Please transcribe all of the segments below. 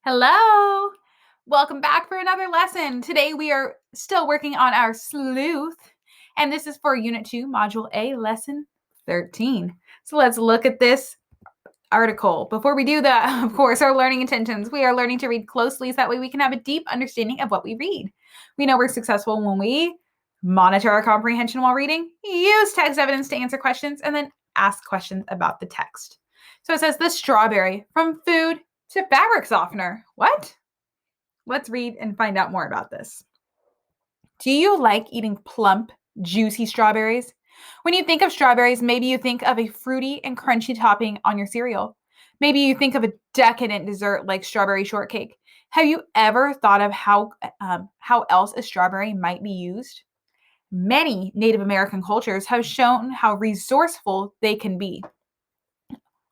Hello! Welcome back for another lesson. Today we are still working on our sleuth, and this is for Unit 2, Module A, Lesson 13. So let's look at this article. Before we do that, of course, our learning intentions. We are learning to read closely so that way we can have a deep understanding of what we read. We know we're successful when we monitor our comprehension while reading, use text evidence to answer questions, and then ask questions about the text. So it says the strawberry from food to fabric softener. What? Let's read and find out more about this. Do you like eating plump, juicy strawberries? When you think of strawberries, maybe you think of a fruity and crunchy topping on your cereal. Maybe you think of a decadent dessert like strawberry shortcake. Have you ever thought of how else a strawberry might be used? Many Native American cultures have shown how resourceful they can be.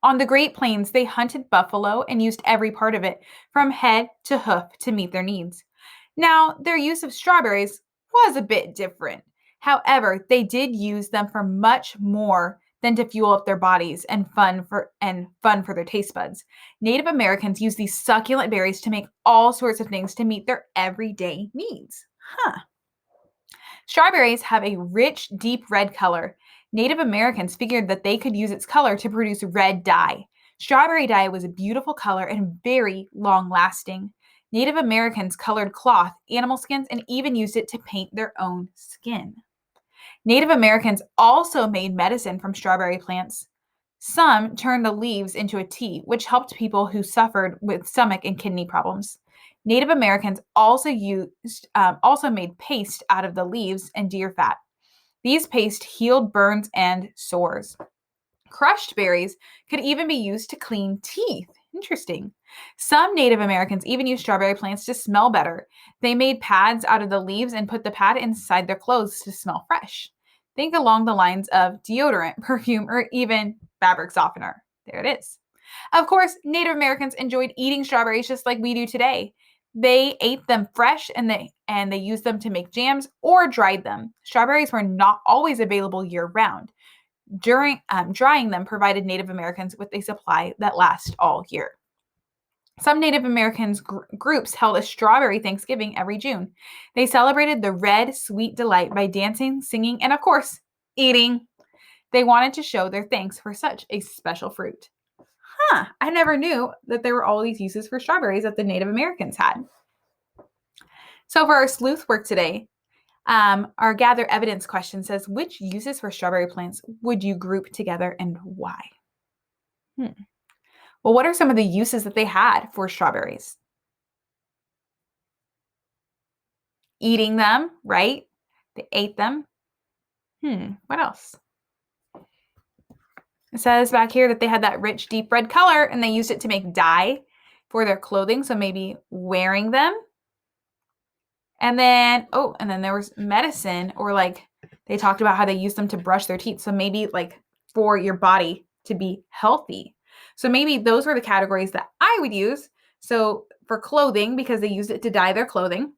On the Great Plains, they hunted buffalo and used every part of it, from head to hoof, to meet their needs. Now, their use of strawberries was a bit different. However, they did use them for much more than to fuel up their bodies and fun for their taste buds. Native Americans used these succulent berries to make all sorts of things to meet their everyday needs. Strawberries have a rich, deep red color. Native Americans figured that they could use its color to produce red dye. Strawberry dye was a beautiful color and very long-lasting. Native Americans colored cloth, animal skins, and even used it to paint their own skin. Native Americans also made medicine from strawberry plants. Some turned the leaves into a tea, which helped people who suffered with stomach and kidney problems. Native Americans also made paste out of the leaves and deer fat. These paste healed burns and sores. Crushed berries could even be used to clean teeth. Interesting. Some Native Americans even used strawberry plants to smell better. They made pads out of the leaves and put the pad inside their clothes to smell fresh. Think along the lines of deodorant, perfume, or even fabric softener. There it is. Of course, Native Americans enjoyed eating strawberries just like we do today. They ate them fresh and they used them to make jams or dried them. Strawberries were not always available year-round. Drying them provided Native Americans with a supply that lasts all year. Some Native Americans groups held a strawberry Thanksgiving every June. They celebrated the red, sweet delight by dancing, singing, and of course, eating. They wanted to show their thanks for such a special fruit. I never knew that there were all these uses for strawberries that the Native Americans had. So for our sleuth work today, our gather evidence question says, which uses for strawberry plants would you group together and why? Well, what are some of the uses that they had for strawberries? Eating them, right? They ate them. What else? It says back here that they had that rich, deep red color and they used it to make dye for their clothing. So maybe wearing them. And then there was medicine, or like they talked about how they used them to brush their teeth. So maybe like for your body to be healthy. So maybe those were the categories that I would use. So for clothing, because they used it to dye their clothing.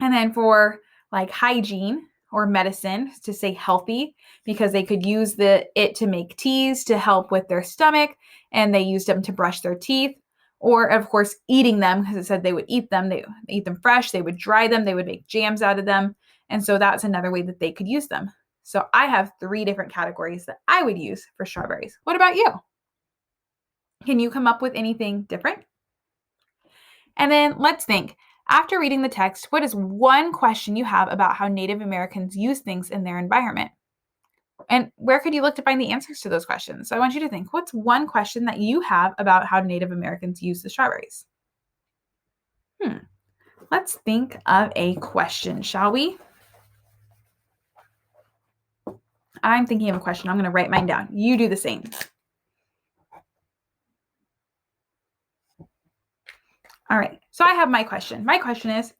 And then for like hygiene or medicine to stay healthy, because they could use it to make teas to help with their stomach, and they used them to brush their teeth. Or, of course, eating them, because it said they would eat them. They eat them fresh. They would dry them. They would make jams out of them. And so that's another way that they could use them. So I have 3 different categories that I would use for strawberries. What about you? Can you come up with anything different? And then let's think. After reading the text, what is one question you have about how Native Americans use things in their environment? And where could you look to find the answers to those questions? So I want you to think, what's one question that you have about how Native Americans use the strawberries? Let's think of a question, shall we? I'm thinking of a question. I'm going to write mine down. You do the same. All right. So I have my question. My question is,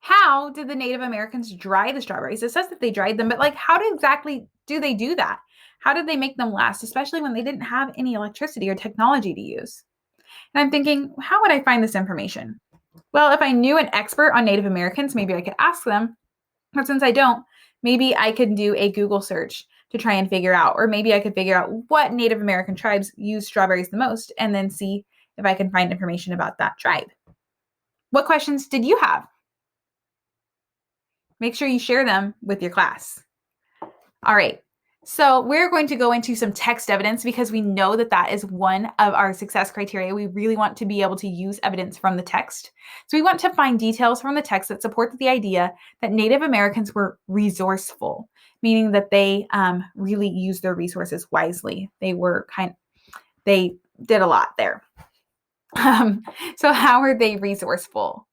how did the Native Americans dry the strawberries? It says that they dried them, but like, how exactly do they do that? How did they make them last, especially when they didn't have any electricity or technology to use? And I'm thinking, how would I find this information? Well, if I knew an expert on Native Americans, maybe I could ask them. But since I don't, maybe I could do a Google search to try and figure out, or maybe I could figure out what Native American tribes use strawberries the most and then see if I can find information about that tribe. What questions did you have? Make sure you share them with your class. All right. So we're going to go into some text evidence because we know that that is one of our success criteria. We really want to be able to use evidence from the text. So we want to find details from the text that support the idea that Native Americans were resourceful, meaning that they really used their resources wisely. They did a lot there. So how are they resourceful?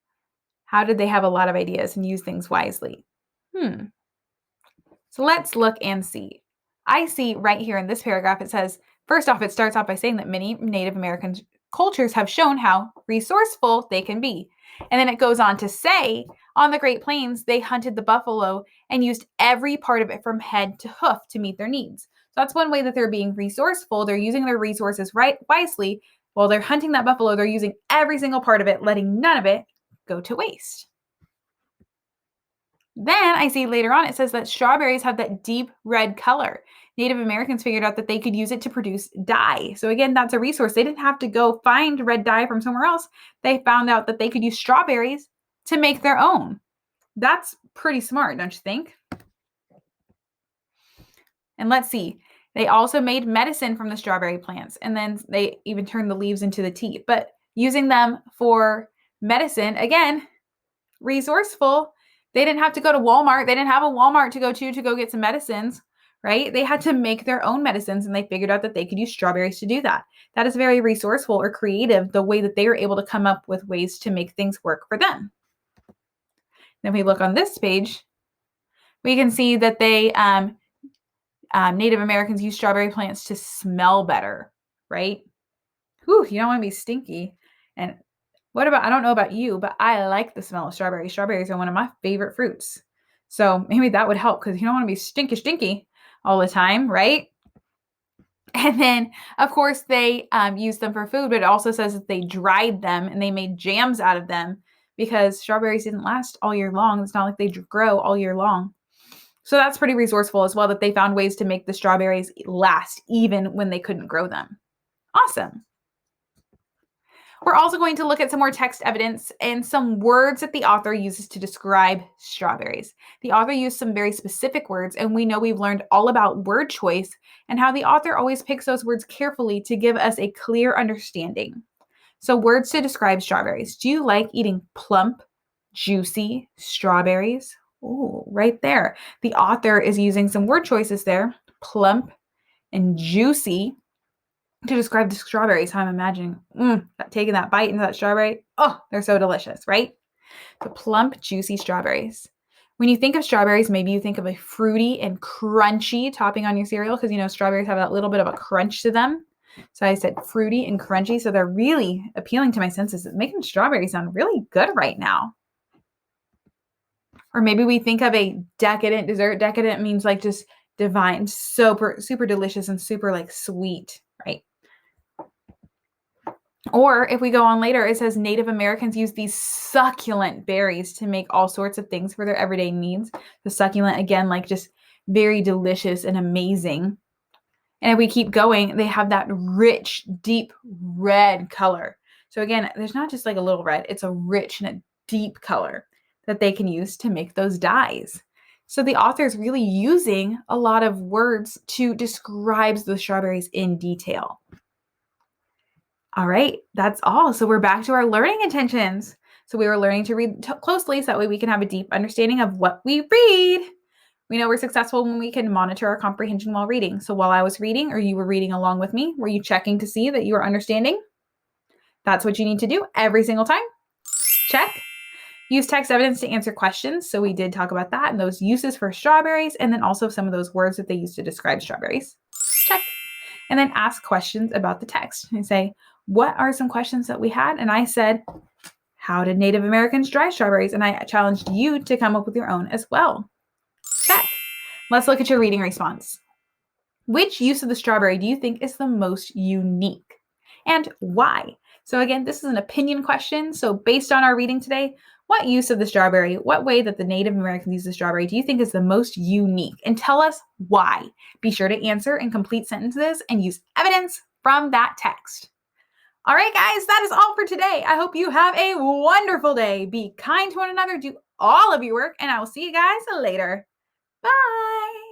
How did they have a lot of ideas and use things wisely? So let's look and see. I see right here in this paragraph, it says, first off, it starts off by saying that many Native American cultures have shown how resourceful they can be. And then it goes on to say, on the Great Plains, they hunted the buffalo and used every part of it from head to hoof to meet their needs. So that's one way that they're being resourceful. They're using their resources wisely. While they're hunting that buffalo, they're using every single part of it, letting none of it go to waste. Then I see later on it says that strawberries have that deep red color. Native Americans figured out that they could use it to produce dye. So again, that's a resource. They didn't have to go find red dye from somewhere else. They found out that they could use strawberries to make their own. That's pretty smart, don't you think? And let's see. They also made medicine from the strawberry plants, and then they even turned the leaves into the tea. But using them for medicine, again, resourceful. They didn't have to go to Walmart. They didn't have a Walmart to go get some medicines, right? They had to make their own medicines, and they figured out that they could use strawberries to do that. That is very resourceful or creative, the way that they were able to come up with ways to make things work for them. Then we look on this page, we can see that they Native Americans use strawberry plants to smell better, right? Whew, you don't want to be stinky. And what about, I don't know about you, but I like the smell of strawberries. Strawberries are one of my favorite fruits. So maybe that would help because you don't want to be stinky all the time, right? And then, of course, they use them for food, but it also says that they dried them and they made jams out of them because strawberries didn't last all year long. It's not like they grow all year long. So that's pretty resourceful as well, that they found ways to make the strawberries last even when they couldn't grow them. Awesome. We're also going to look at some more text evidence and some words that the author uses to describe strawberries. The author used some very specific words, and we know we've learned all about word choice and how the author always picks those words carefully to give us a clear understanding. So words to describe strawberries. Do you like eating plump, juicy strawberries? Oh, right there. The author is using some word choices there, plump and juicy, to describe the strawberries. How I'm imagining taking that bite into that strawberry. Oh, they're so delicious, right? The plump, juicy strawberries. When you think of strawberries, maybe you think of a fruity and crunchy topping on your cereal because, you know, strawberries have that little bit of a crunch to them. So I said fruity and crunchy. So they're really appealing to my senses. It's making strawberries sound really good right now. Or maybe we think of a decadent dessert. Decadent means like just divine, super, super delicious and super like sweet, right? Or if we go on later, it says Native Americans use these succulent berries to make all sorts of things for their everyday needs. The succulent, again, like just very delicious and amazing. And if we keep going, they have that rich, deep red color. So again, there's not just like a little red, it's a rich and a deep color that they can use to make those dyes. So the author is really using a lot of words to describe the strawberries in detail. All right, that's all. So we're back to our learning intentions. So we were learning to read closely so that way we can have a deep understanding of what we read. We know we're successful when we can monitor our comprehension while reading. So while I was reading or you were reading along with me, were you checking to see that you were understanding? That's what you need to do every single time. Check. Use text evidence to answer questions. So we did talk about that and those uses for strawberries, and then also some of those words that they use to describe strawberries. Check. And then ask questions about the text and say, what are some questions that we had? And I said, how did Native Americans dry strawberries? And I challenged you to come up with your own as well. Check. Let's look at your reading response. Which use of the strawberry do you think is the most unique? And why? So again, this is an opinion question. So based on our reading today, what use of the strawberry, what way that the Native Americans use the strawberry do you think is the most unique? And tell us why. Be sure to answer in complete sentences and use evidence from that text. All right, guys, that is all for for today. I hope you have a wonderful day. Be kind to one another, do all of your work, and I will see you guys later. Bye.